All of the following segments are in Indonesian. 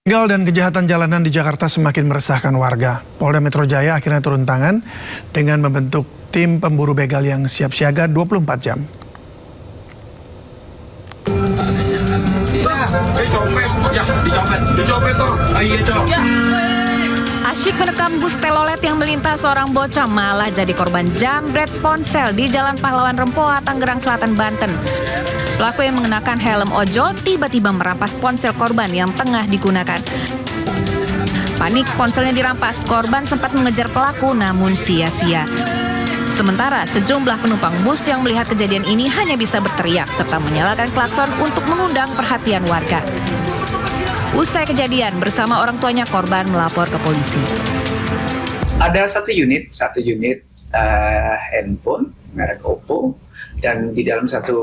Begal dan kejahatan jalanan di Jakarta semakin meresahkan warga. Polda Metro Jaya akhirnya turun tangan dengan membentuk tim pemburu begal yang siap siaga 24 jam. Asyik merekam bus telolet yang melintas, seorang bocah malah jadi korban jambret ponsel di Jalan Pahlawan Rempoa, Tangerang Selatan, Banten. Pelaku yang mengenakan helm ojol tiba-tiba merampas ponsel korban yang tengah digunakan. Panik, ponselnya dirampas. Korban sempat mengejar pelaku namun sia-sia. Sementara sejumlah penumpang bus yang melihat kejadian ini hanya bisa berteriak serta menyalakan klakson untuk mengundang perhatian warga. Usai kejadian, bersama orang tuanya korban melapor ke polisi. Ada satu unit handphone merek Oppo, dan di dalam satu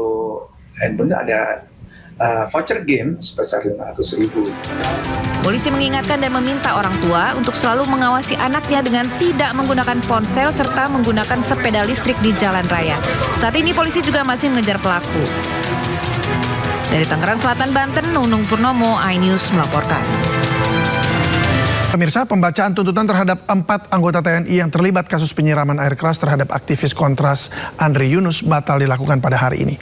handphone ada voucher game sebesar 500.000. Polisi mengingatkan dan meminta orang tua untuk selalu mengawasi anaknya dengan tidak menggunakan ponsel serta menggunakan sepeda listrik di jalan raya. Saat ini polisi juga masih mengejar pelaku. Dari Tangerang Selatan, Banten, Nunung Purnomo, iNews melaporkan. Pemirsa, pembacaan tuntutan terhadap 4 anggota TNI yang terlibat kasus penyiraman air keras terhadap aktivis Kontras Andri Yunus batal dilakukan pada hari ini.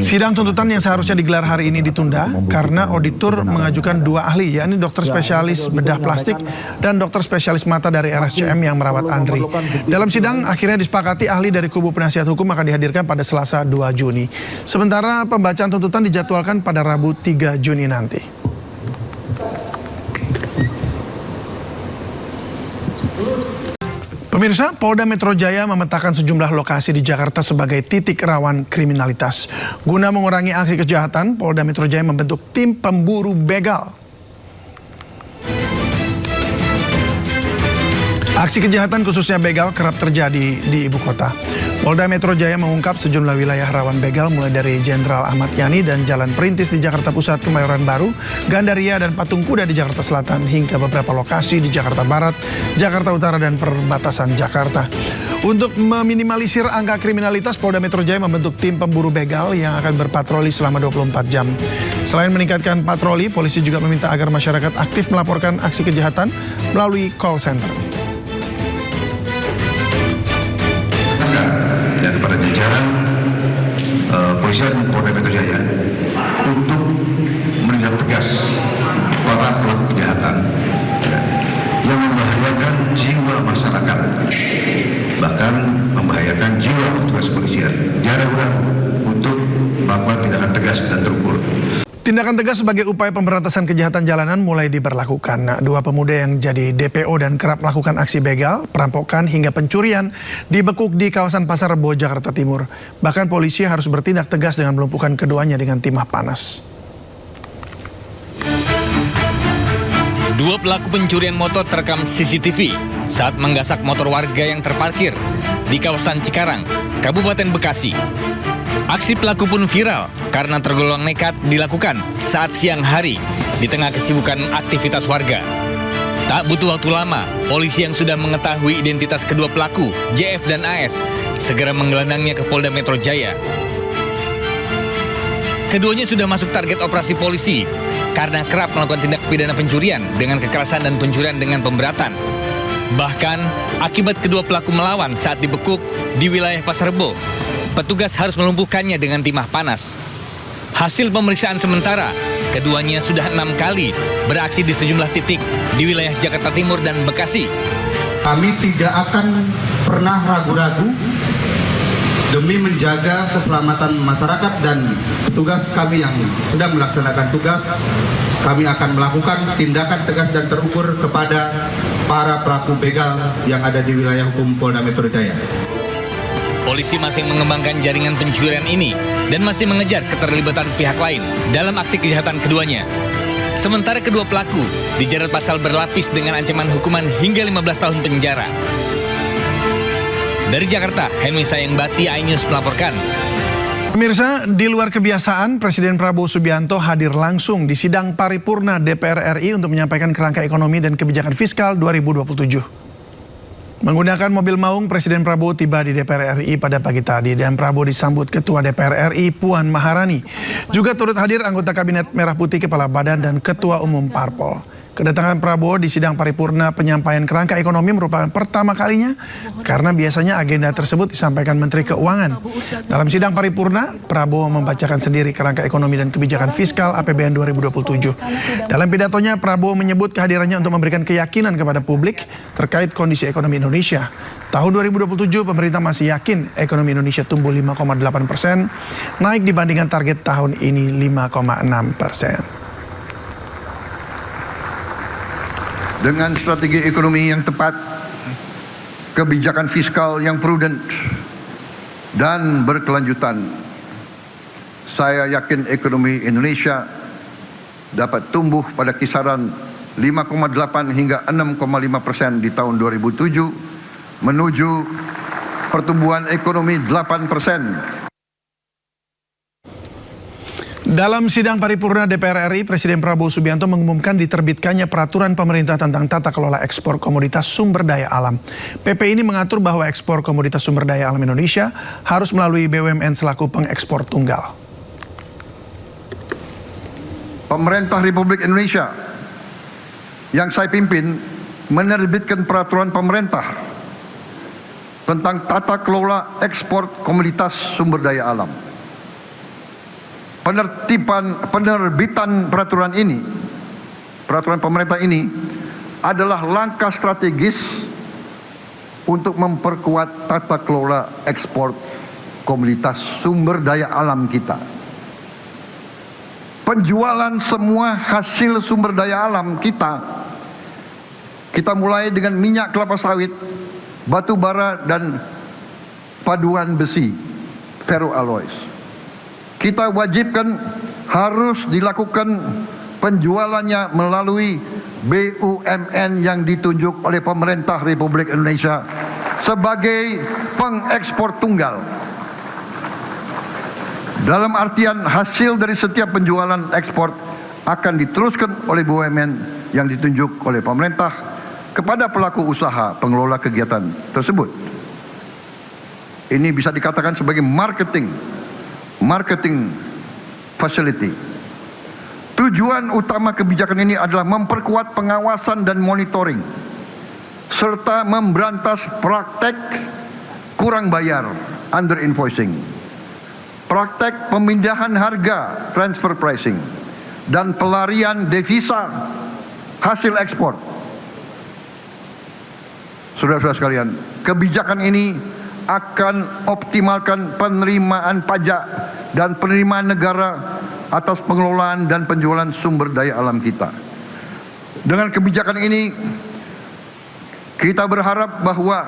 Sidang tuntutan yang seharusnya digelar hari ini ditunda karena auditor mengajukan 2 ahli, yakni dokter spesialis bedah plastik dan dokter spesialis mata dari RSCM yang merawat Andri. Dalam sidang akhirnya disepakati ahli dari kubu penasihat hukum akan dihadirkan pada Selasa 2 Juni. Sementara pembacaan tuntutan dijadwalkan pada Rabu 3 Juni nanti. Pemirsa, Polda Metro Jaya memetakan sejumlah lokasi di Jakarta sebagai titik rawan kriminalitas. Guna mengurangi aksi kejahatan, Polda Metro Jaya membentuk tim pemburu begal. Aksi kejahatan khususnya begal kerap terjadi di ibu kota. Polda Metro Jaya mengungkap sejumlah wilayah rawan begal mulai dari Jenderal Ahmad Yani dan Jalan Perintis di Jakarta Pusat, Kemayoran Baru, Gandaria dan Patung Kuda di Jakarta Selatan hingga beberapa lokasi di Jakarta Barat, Jakarta Utara dan perbatasan Jakarta. Untuk meminimalisir angka kriminalitas, Polda Metro Jaya membentuk tim pemburu begal yang akan berpatroli selama 24 jam. Selain meningkatkan patroli, polisi juga meminta agar masyarakat aktif melaporkan aksi kejahatan melalui call center. Dan kepada jajaran polisian Polda Metro Jaya untuk menindak tegas para pelaku kejahatan yang membahayakan jiwa masyarakat, bahkan membahayakan jiwa petugas kepolisian. Jangan ragu untuk melakukan tindakan tegas dan terukur. Tindakan tegas sebagai upaya pemberantasan kejahatan jalanan mulai diberlakukan. 2 pemuda yang jadi DPO dan kerap melakukan aksi begal, perampokan hingga pencurian dibekuk di kawasan Pasar Rebo, Jakarta Timur. Bahkan polisi harus bertindak tegas dengan melumpuhkan keduanya dengan timah panas. 2 pelaku pencurian motor terekam CCTV saat menggasak motor warga yang terparkir di kawasan Cikarang, Kabupaten Bekasi. Aksi pelaku pun viral karena tergolong nekat dilakukan saat siang hari di tengah kesibukan aktivitas warga. Tak butuh waktu lama, polisi yang sudah mengetahui identitas kedua pelaku, JF dan AS, segera menggelandangnya ke Polda Metro Jaya. Keduanya sudah masuk target operasi polisi karena kerap melakukan tindak pidana pencurian dengan kekerasan dan pencurian dengan pemberatan. Bahkan, akibat kedua pelaku melawan saat dibekuk di wilayah Pasar Rebo, petugas harus melumpuhkannya dengan timah panas. Hasil pemeriksaan sementara, keduanya sudah 6 kali beraksi di sejumlah titik di wilayah Jakarta Timur dan Bekasi. Kami tidak akan pernah ragu-ragu demi menjaga keselamatan masyarakat dan petugas kami yang sedang melaksanakan tugas. Kami akan melakukan tindakan tegas dan terukur kepada para pelaku begal yang ada di wilayah hukum Polda Metro Jaya. Polisi masih mengembangkan jaringan pencurian ini dan masih mengejar keterlibatan pihak lain dalam aksi kejahatan keduanya. Sementara kedua pelaku dijerat pasal berlapis dengan ancaman hukuman hingga 15 tahun penjara. Dari Jakarta, Henry Sayangbati, iNews melaporkan. Pemirsa, di luar kebiasaan, Presiden Prabowo Subianto hadir langsung di sidang paripurna DPR RI untuk menyampaikan kerangka ekonomi dan kebijakan fiskal 2027. Menggunakan mobil maung, Presiden Prabowo tiba di DPR RI pada pagi tadi dan Prabowo disambut Ketua DPR RI Puan Maharani. Juga turut hadir anggota Kabinet Merah Putih, Kepala Badan dan Ketua Umum Parpol. Kedatangan Prabowo di sidang paripurna penyampaian kerangka ekonomi merupakan pertama kalinya karena biasanya agenda tersebut disampaikan Menteri Keuangan. Dalam sidang paripurna, Prabowo membacakan sendiri kerangka ekonomi dan kebijakan fiskal APBN 2027. Dalam pidatonya, Prabowo menyebut kehadirannya untuk memberikan keyakinan kepada publik terkait kondisi ekonomi Indonesia. Tahun 2027, pemerintah masih yakin ekonomi Indonesia tumbuh 5,8%, naik dibandingkan target tahun ini 5,6%. Dengan strategi ekonomi yang tepat, kebijakan fiskal yang prudent dan berkelanjutan, saya yakin ekonomi Indonesia dapat tumbuh pada kisaran 5,8 hingga 6,5% di tahun 2007 menuju pertumbuhan ekonomi 8%. Dalam sidang paripurna DPR RI, Presiden Prabowo Subianto mengumumkan diterbitkannya peraturan pemerintah tentang tata kelola ekspor komoditas sumber daya alam. PP ini mengatur bahwa ekspor komoditas sumber daya alam Indonesia harus melalui BUMN selaku pengekspor tunggal. Pemerintah Republik Indonesia yang saya pimpin menerbitkan peraturan pemerintah tentang tata kelola ekspor komoditas sumber daya alam. Penerbitan peraturan pemerintah ini adalah langkah strategis untuk memperkuat tata kelola ekspor komoditas sumber daya alam kita. Penjualan semua hasil sumber daya alam kita mulai dengan minyak kelapa sawit, batu bara dan paduan besi, ferroalloys. Kita wajibkan harus dilakukan penjualannya melalui BUMN yang ditunjuk oleh pemerintah Republik Indonesia sebagai pengekspor tunggal. Dalam artian hasil dari setiap penjualan ekspor akan diteruskan oleh BUMN yang ditunjuk oleh pemerintah kepada pelaku usaha pengelola kegiatan tersebut. Ini bisa dikatakan sebagai marketing facility. Tujuan utama kebijakan ini adalah memperkuat pengawasan dan monitoring serta memberantas praktek kurang bayar, under invoicing, praktek pemindahan harga, transfer pricing, dan pelarian devisa hasil ekspor. Saudara-saudara sekalian, kebijakan ini akan optimalkan penerimaan pajak dan penerimaan negara atas pengelolaan dan penjualan sumber daya alam kita. Dengan kebijakan ini, kita berharap bahwa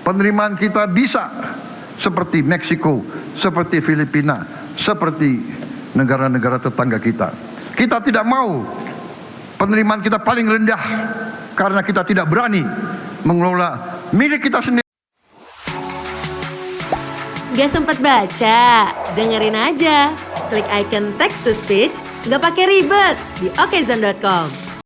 penerimaan kita bisa seperti Meksiko, seperti Filipina, seperti negara-negara tetangga kita. Kita tidak mau penerimaan kita paling rendah karena kita tidak berani mengelola milik kita sendiri. Gak sempat baca? Dengerin aja. Klik icon text to speech, gak pakai ribet di okezone.com.